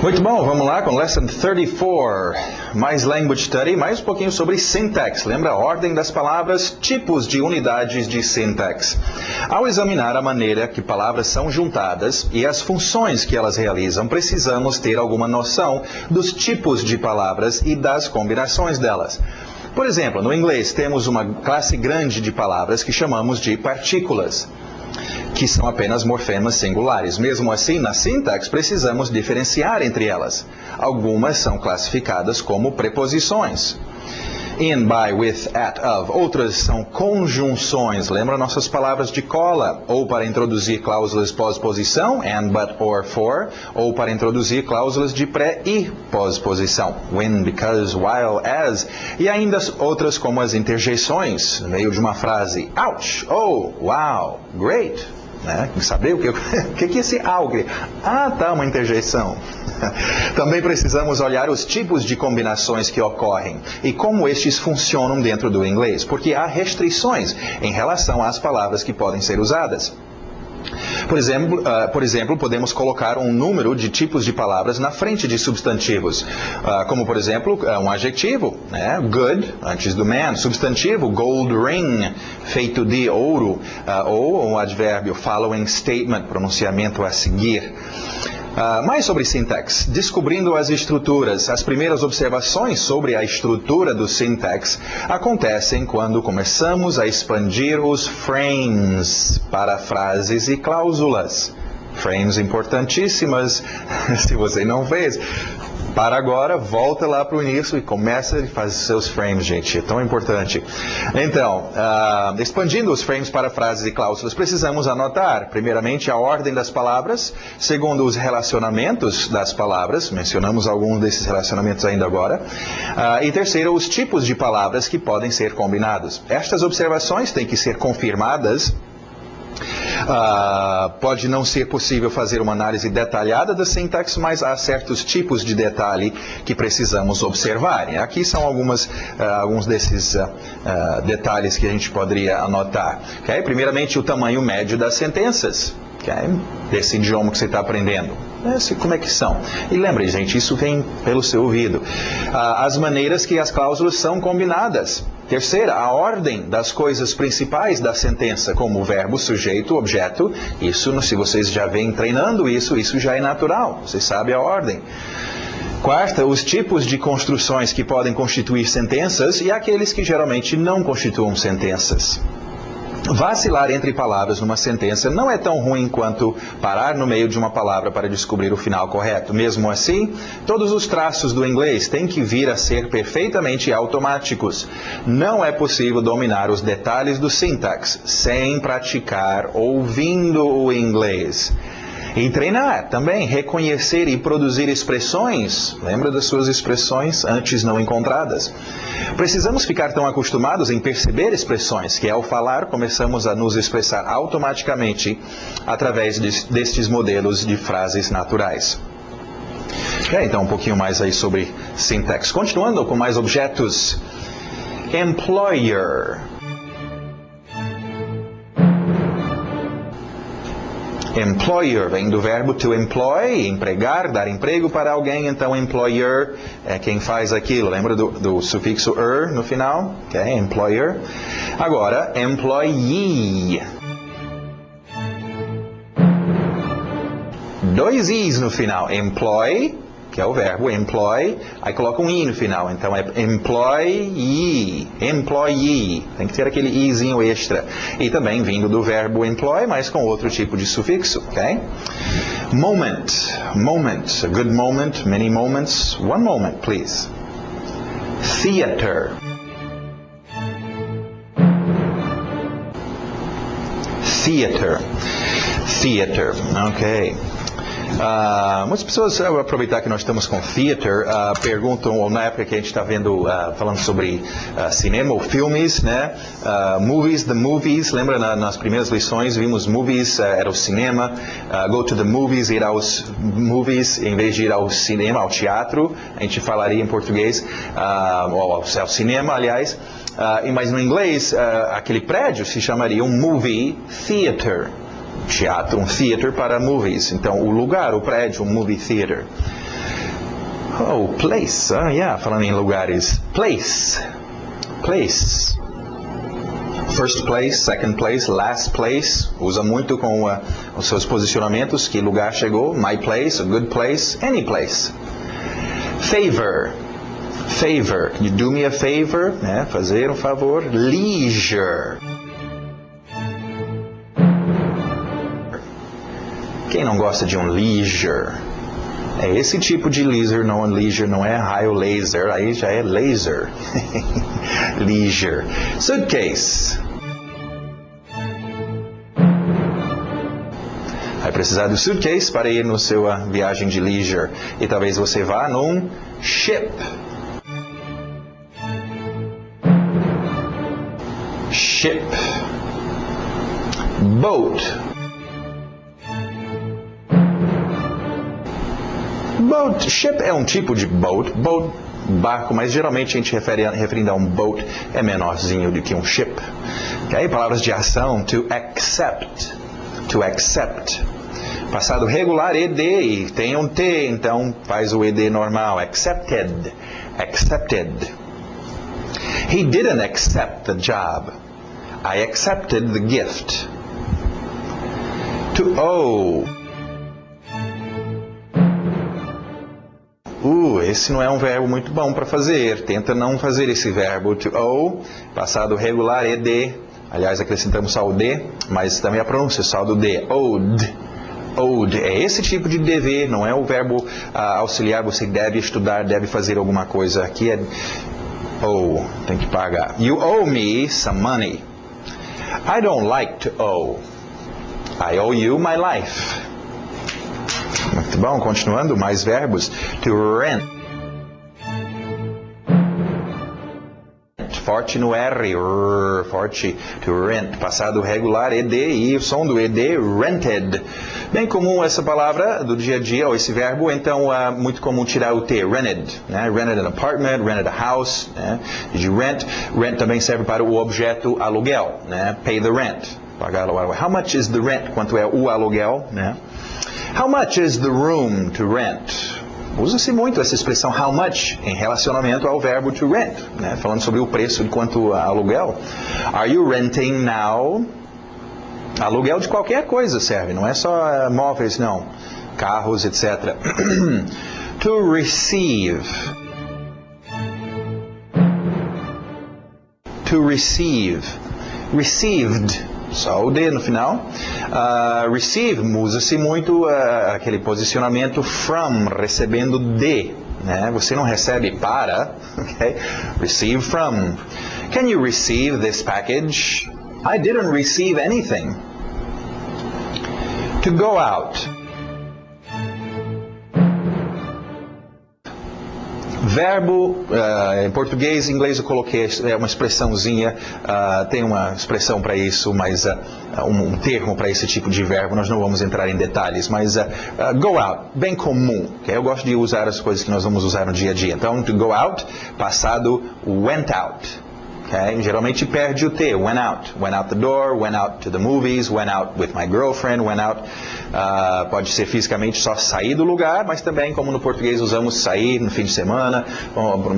Muito bom, vamos lá com Lesson 34, mais Language Study, mais um pouquinho sobre syntax. Lembra a ordem das palavras, tipos de unidades de syntax. Ao examinar a maneira que palavras são juntadas e as funções que elas realizam, precisamos ter alguma noção dos tipos de palavras e das combinações delas. Por exemplo, no inglês temos uma classe grande de palavras que chamamos de partículas, que são apenas morfemas singulares. Mesmo assim, na sintaxe, precisamos diferenciar entre elas. Algumas são classificadas como preposições. In, by, with, at, of. Outras são conjunções. Lembra nossas palavras de cola? Ou para introduzir cláusulas pós-posição, and, but, or, for. Ou para introduzir cláusulas de pré e pós-posição, when, because, while, as. E ainda outras como as interjeições, no meio de uma frase. Ouch, oh, wow, great. Saber o que é esse algo? Ah, tá, uma interjeição. Também precisamos olhar os tipos de combinações que ocorrem e como estes funcionam dentro do inglês, porque há restrições em relação às palavras que podem ser usadas. Por exemplo, podemos colocar um número de tipos de palavras na frente de substantivos, como por exemplo, um adjetivo, good, antes do man, substantivo, gold ring, feito de ouro, ou um advérbio, following statement, pronunciamento a seguir. Mais sobre syntax. Descobrindo as estruturas. As primeiras observações sobre a estrutura do syntax acontecem quando começamos a expandir os frames para frases e cláusulas. Frames importantíssimas. Se você não fez, para agora, volta lá para o início e começa a fazer seus frames, gente. É tão importante. Então, expandindo os frames para frases e cláusulas, precisamos anotar, primeiramente, a ordem das palavras, segundo, os relacionamentos das palavras, mencionamos alguns desses relacionamentos ainda agora, e terceiro, os tipos de palavras que podem ser combinados. Estas observações têm que ser confirmadas. Pode não ser possível fazer uma análise detalhada da sintaxe, mas há certos tipos de detalhe que precisamos observar. E aqui são alguns desses detalhes que a gente poderia anotar. Okay? Primeiramente, o tamanho médio das sentenças. Okay? Desse idioma que você está aprendendo. Como é que são? E lembre, gente, isso vem pelo seu ouvido. As maneiras que as cláusulas são combinadas. Terceira, a ordem das coisas principais da sentença, como o verbo, sujeito, objeto. Isso, se vocês já vêm treinando isso já é natural. Você sabe a ordem. Quarta, os tipos de construções que podem constituir sentenças e aqueles que geralmente não constituam sentenças. Vacilar entre palavras numa sentença não é tão ruim quanto parar no meio de uma palavra para descobrir o final correto. Mesmo assim, todos os traços do inglês têm que vir a ser perfeitamente automáticos. Não é possível dominar os detalhes do syntax sem praticar ouvindo o inglês. E treinar também, reconhecer e produzir expressões. Lembra das suas expressões antes não encontradas? Precisamos ficar tão acostumados em perceber expressões que, ao falar, começamos a nos expressar automaticamente através destes modelos de frases naturais. Então, um pouquinho mais aí sobre syntax. Continuando com mais objetos. Employer. Employer vem do verbo to employ, empregar, dar emprego para alguém. Então, employer é quem faz aquilo. Lembra do sufixo er no final? Okay, employer. Agora, employee. Dois i's no final. Employ, que é o verbo employ, aí coloca um i no final. Então, é employee. Employee. Tem que ter aquele izinho extra. E também vindo do verbo employ, mas com outro tipo de sufixo. Okay? Moment. Moment. A good moment, many moments. One moment, please. Theater. Theater. Theater. Ok. Muitas pessoas, ao aproveitar que nós estamos com theater, perguntam, ou na época que a gente está vendo, falando sobre cinema ou filmes, né? Movies, the movies, lembra nas primeiras lições, vimos movies, era o cinema, go to the movies, ir aos movies, em vez de ir ao cinema, ao teatro, a gente falaria em português, ou ao cinema, aliás, mas no inglês, aquele prédio se chamaria um movie theater. teatro, um theater para movies. Então, o lugar, o prédio, um movie theater. Oh, place. Falando em lugares. Place. Place. First place, second place, last place. Usa muito com os seus posicionamentos. Que lugar chegou? My place, a good place, any place. Favor. Favor. Can you do me a favor? Fazer um favor. Leisure. Quem não gosta de um leisure? É esse tipo de leisure não é raio laser, aí já é laser. Leisure. Suitcase. Vai precisar do suitcase para ir na sua viagem de leisure. E talvez você vá num ship. Ship. Boat. Boat, ship é um tipo de boat, barco, mas geralmente a gente referindo a um boat é menorzinho do que um ship. Okay? Palavras de ação, to accept, passado regular, ed, e tem um T, então faz o ed normal, accepted. He didn't accept the job. I accepted the gift. To owe. Esse não é um verbo muito bom para fazer. Tenta não fazer esse verbo. To owe, passado regular, ed. Aliás, acrescentamos só o D, mas também a pronúncia só do D. Owed. Owed. É esse tipo de dever, não é o verbo auxiliar. Você deve estudar, deve fazer alguma coisa. Aqui é owe, tem que pagar. You owe me some money. I don't like to owe. I owe you my life. Muito bom, continuando, mais verbos. To rent. Forte no R, forte. To rent, passado regular, ed, e o som do ed, rented. Bem comum essa palavra do dia a dia, ou esse verbo, então muito comum tirar o T, rented. Rented an apartment, rented a house. De rent. Rent também serve para o objeto aluguel. Pay the rent. Pagar o aluguel. How much is the rent? Quanto é o aluguel? How much is the room to rent? Usa-se muito essa expressão how much em relacionamento ao verbo to rent, falando sobre o preço de quanto aluguel. Are you renting now? Aluguel de qualquer coisa serve, não é só móveis, não. Carros, etc. To receive. To receive. Received. Só o D no final. Receive, usa-se muito aquele posicionamento from, recebendo de. Você não recebe para. Okay? Receive from. Can you receive this package? I didn't receive anything. To go out. Verbo, em português, em inglês eu coloquei uma expressãozinha, tem uma expressão para isso, mas um termo para esse tipo de verbo, nós não vamos entrar em detalhes, mas go out, bem comum, okay? Eu gosto de usar as coisas que nós vamos usar no dia a dia. Então, to go out, passado, went out. Okay? Geralmente perde o T, went out the door, went out to the movies, went out with my girlfriend, went out, pode ser fisicamente só sair do lugar, mas também, como no português usamos sair no fim de semana,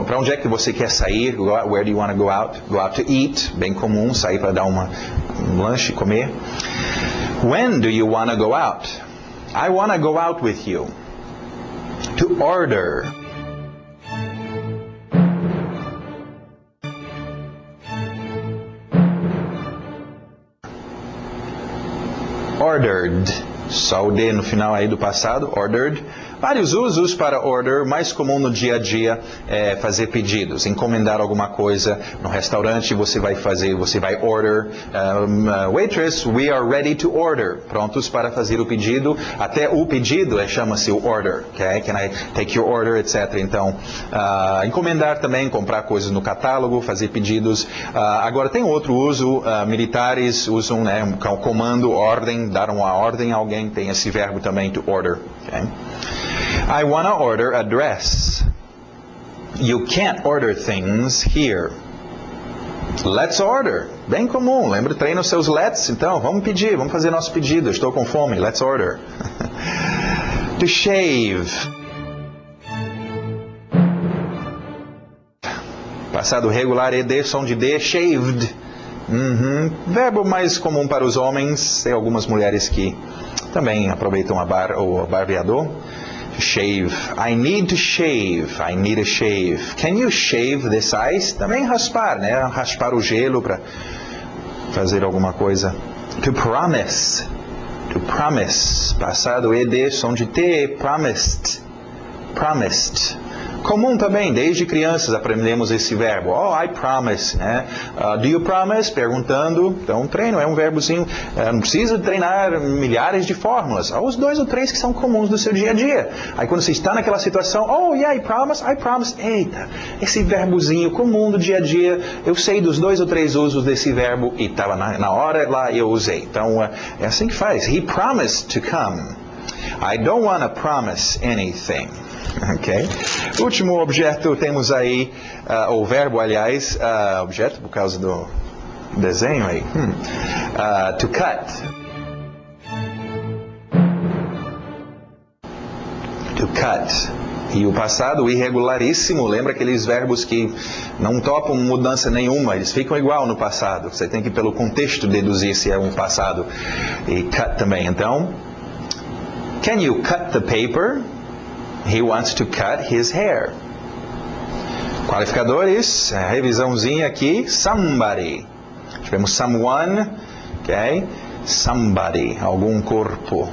para onde é que você quer sair, where do you want to go out? Go out to eat, bem comum, sair para dar um lanche, comer. When do you want to go out? I want to go out with you. To order. Ordered, só o D no final aí do passado, ordered. Vários usos para order, mais comum no dia a dia é fazer pedidos, encomendar alguma coisa no restaurante, você vai order, waitress, we are ready to order, prontos para fazer o pedido, até o pedido chama-se o order, okay? Can I take your order, etc. Então, encomendar também, comprar coisas no catálogo, fazer pedidos. Agora tem outro uso, militares usam um comando, ordem, dar uma ordem a alguém, tem esse verbo também, to order, okay? I want to order a dress. You can't order things here. Let's order. bem comum. Lembra, treina os seus let's, então, vamos pedir, vamos fazer nosso pedido. Estou com fome, let's order. To shave. Passado regular, ed, som de D, shaved. Verbo mais comum para os homens, tem algumas mulheres que também aproveitam o barbeador. Shave. I need to shave. I need a shave. Can you shave this ice? Também raspar, né? Raspar o gelo para fazer alguma coisa. To promise. To promise. Passado ed, som de T, promised. Promised. Comum também, desde crianças aprendemos esse verbo. Oh, I promise, né? Do you promise? Perguntando. Então, treino é um verbozinho. Não precisa treinar milhares de fórmulas. Há os 2 ou 3 que são comuns do seu dia a dia. Aí quando você está naquela situação, oh, yeah, I promise, I promise. Eita, esse verbozinho comum do dia a dia, eu sei dos 2 ou 3 usos desse verbo e estava na hora lá eu usei. Então, é assim que faz. He promised to come. I don't want to promise anything. Ok? Último objeto, temos aí, o verbo, aliás, objeto por causa do desenho aí. To cut. To cut. E o passado, irregularíssimo, lembra aqueles verbos que não topam mudança nenhuma, eles ficam igual no passado. Você tem que, pelo contexto, deduzir se é um passado. E cut também. Então, can you cut the paper? He wants to cut his hair. Qualificadores, revisãozinha aqui. Somebody. Tivemos someone, ok? Somebody, algum corpo.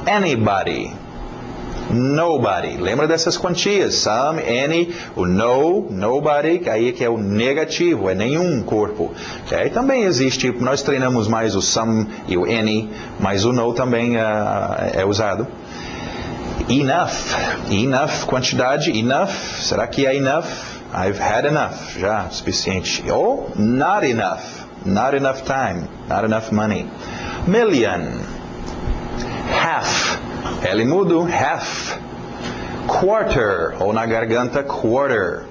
Anybody. Nobody. Lembra dessas quantias? Some, any, o no, nobody, aí que é o negativo, é nenhum corpo. Okay? Também existe, nós treinamos mais o some e o any, mas o no também é usado. Enough. Enough, quantidade. Enough. Será que é enough? I've had enough. Já, suficiente. Ou not enough. Not enough time. Not enough money. Million. Half. L mudo. Half. Quarter. Ou na garganta, quarter.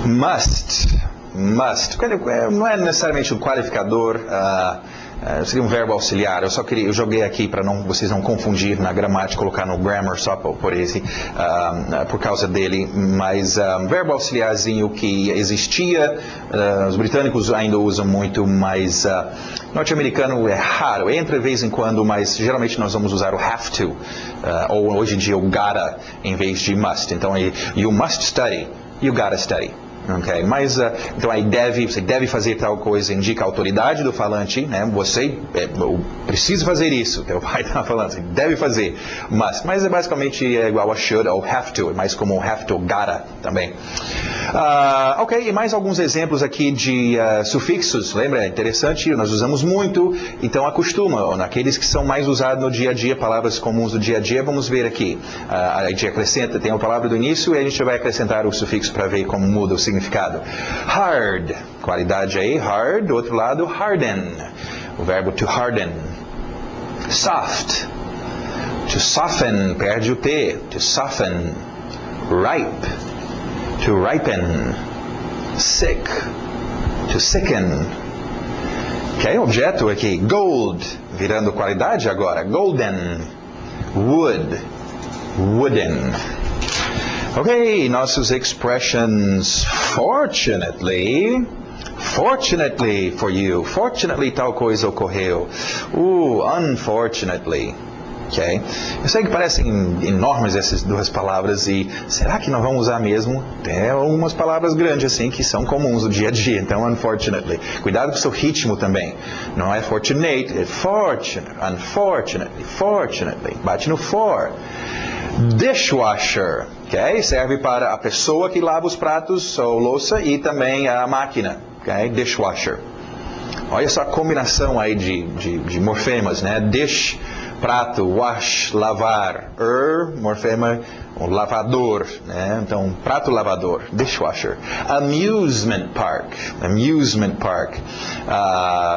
Must. Must. Não é necessariamente um qualificador. Seria um verbo auxiliar. Eu joguei aqui para vocês não confundir na gramática, colocar no grammar só por causa dele. Mas verbo auxiliarzinho que existia, os britânicos ainda usam muito, mas norte-americano é raro. Entra de vez em quando, mas geralmente nós vamos usar o have to, ou hoje em dia o gotta em vez de must. Então, you must study, you gotta study. Okay. Mas, então aí você deve fazer tal coisa, indica a autoridade do falante, né? Você precisa fazer isso, teu pai está falando, você deve fazer, mas é basicamente igual a should ou have to, é mais como have to, gotta também. Ok, e mais alguns exemplos aqui de sufixos, lembra? É interessante, nós usamos muito, então acostuma, naqueles que são mais usados no dia a dia, palavras comuns do dia a dia, vamos ver aqui. A gente acrescenta, tem a palavra do início e a gente vai acrescentar o sufixo para ver como muda o significado. Hard, qualidade aí, hard, do outro lado, harden, o verbo to harden. Soft, to soften, perde o T, to soften. Ripe, to ripen. Sick, to sicken. Ok, objeto aqui, gold, virando qualidade agora, golden. Wood, wooden. Ok, nossos expressions. Fortunately for you. Fortunately tal coisa ocorreu. Unfortunately. Ok? Eu sei que parecem enormes essas duas palavras e será que nós vamos usar mesmo? Tem algumas palavras grandes assim que são comuns no dia a dia. Então, unfortunately. Cuidado com o seu ritmo também. Não é fortunate, é fortunate. Unfortunately, fortunately. Bate no for. Dishwasher, ok? Serve para a pessoa que lava os pratos ou louça e também a máquina, ok? Dishwasher. Olha só a combinação aí de morfemas, né? Dish, prato, wash, lavar, morfema, lavador, né? Então, prato, lavador, dishwasher. Amusement park.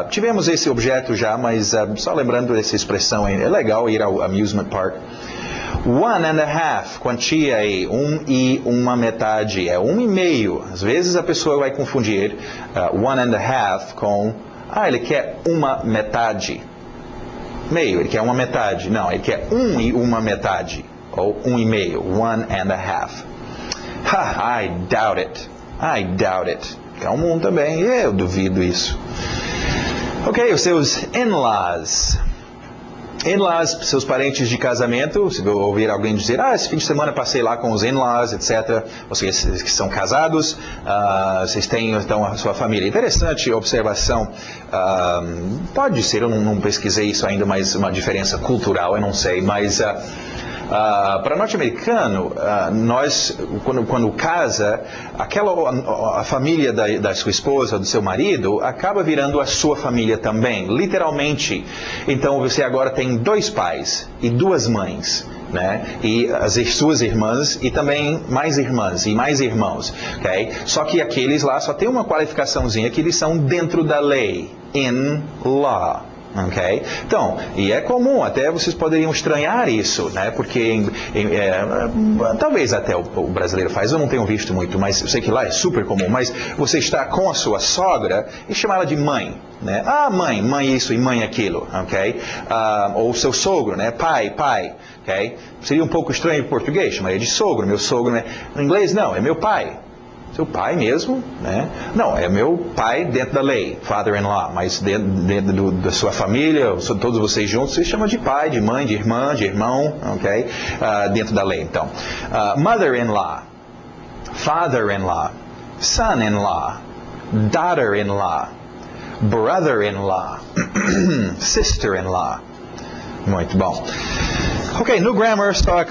Tivemos esse objeto já, mas só lembrando dessa expressão aí, é legal ir ao amusement park. 1.5, quantia aí, 1 e 1/metade, é 1,5. Às vezes a pessoa vai confundir 1.5 com, ele quer 1/metade. Meio, ele quer 1/metade. Não, ele quer 1 e 1/metade. Ou 1,5, 1.5. I doubt it. É um também, eu duvido isso. Ok, os seus in-laws. In-laws, seus parentes de casamento, se eu ouvir alguém dizer, esse fim de semana passei lá com os in-laws, etc. Vocês que são casados, vocês têm então a sua família. Interessante observação, pode ser, eu não pesquisei isso ainda, mas uma diferença cultural, eu não sei, mas para norte-americano, nós, quando casa, a família da sua esposa, do seu marido, acaba virando a sua família também, literalmente. Então você agora tem 2 pais e 2 mães, né? E as suas irmãs e também mais irmãs e mais irmãos, ok? Só que aqueles lá só tem uma qualificaçãozinha que eles são dentro da lei, in-law. Ok? Então, e é comum, até vocês poderiam estranhar isso, né? Porque talvez até o brasileiro faz, eu não tenho visto muito, mas eu sei que lá é super comum, mas você está com a sua sogra e chama ela de mãe, né? Mãe isso e mãe aquilo, ok? Ou seu sogro, né? Pai, ok? Seria um pouco estranho em português, chamaria de sogro, meu sogro, né? No inglês não, é meu pai. Seu pai mesmo, né? Não, é meu pai dentro da lei, father-in-law, mas dentro da sua família, todos vocês juntos, você chama de pai, de mãe, de irmã, de irmão, ok? Dentro da lei, então. Mother-in-law, father-in-law, son-in-law, daughter-in-law, brother-in-law, sister-in-law. Muito bom. Ok, no Grammar, só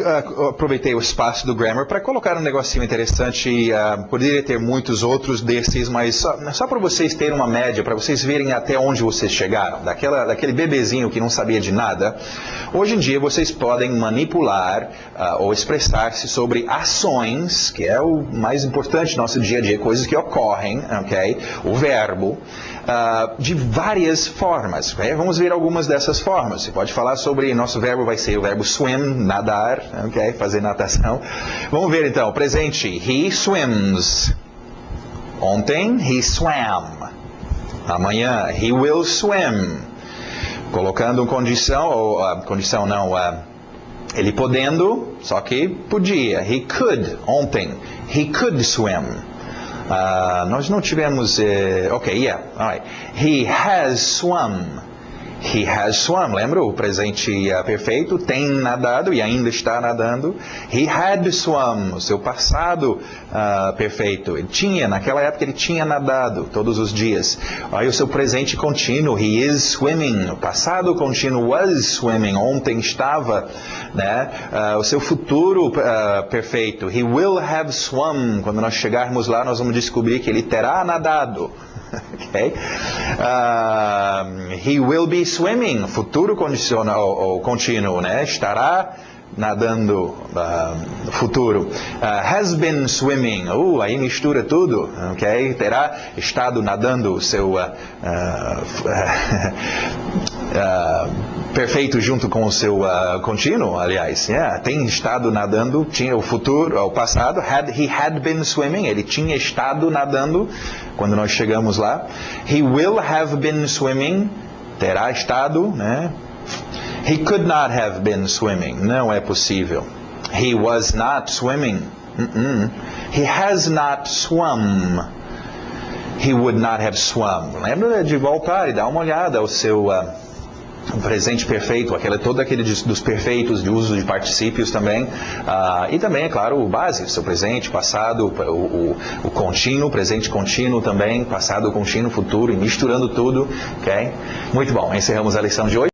aproveitei o espaço do Grammar para colocar um negocinho interessante. Poderia ter muitos outros desses, mas só para vocês terem uma média, para vocês verem até onde vocês chegaram. Daquele bebezinho que não sabia de nada. Hoje em dia vocês podem manipular ou expressar-se sobre ações, que é o mais importante no nosso dia a dia, coisas que ocorrem, ok? O verbo. De várias formas. Okay? Vamos ver algumas dessas formas. Você pode falar sobre, nosso verbo vai ser o verbo swim, nadar, okay? Fazer natação. Vamos ver então, presente, he swims. Ontem, he swam. Amanhã, he will swim. Colocando condição, condição não, ele podendo, só que podia. He could, ontem, he could swim. Nós não tivemos, alright. He has swum. He has swum, lembra o presente perfeito? Tem nadado e ainda está nadando. He had swum, o seu passado perfeito. Ele tinha, naquela época ele tinha nadado todos os dias. Aí o seu presente contínuo, he is swimming. O passado contínuo was swimming, ontem estava, né? O seu futuro perfeito, he will have swum. Quando nós chegarmos lá, nós vamos descobrir que ele terá nadado. Okay? He will be swimming, futuro condicional ou contínuo, né? Estará nadando, futuro. Has been swimming, aí mistura tudo, ok? Terá estado nadando, o seu perfeito junto com o seu contínuo, aliás, tem estado nadando, tinha o futuro, o passado, he had been swimming, ele tinha estado nadando quando nós chegamos lá. He will have been swimming, terá estado, né? He could not have been swimming, não é possível. He was not swimming, He has not swum, he would not have swum. Lembra de voltar e dar uma olhada ao seu presente perfeito, todo aquele dos perfeitos, de uso de particípios também, e também, é claro, o básico, seu presente, passado, o contínuo, presente contínuo também, passado contínuo, futuro, e misturando tudo, ok? Muito bom, encerramos a lição de hoje.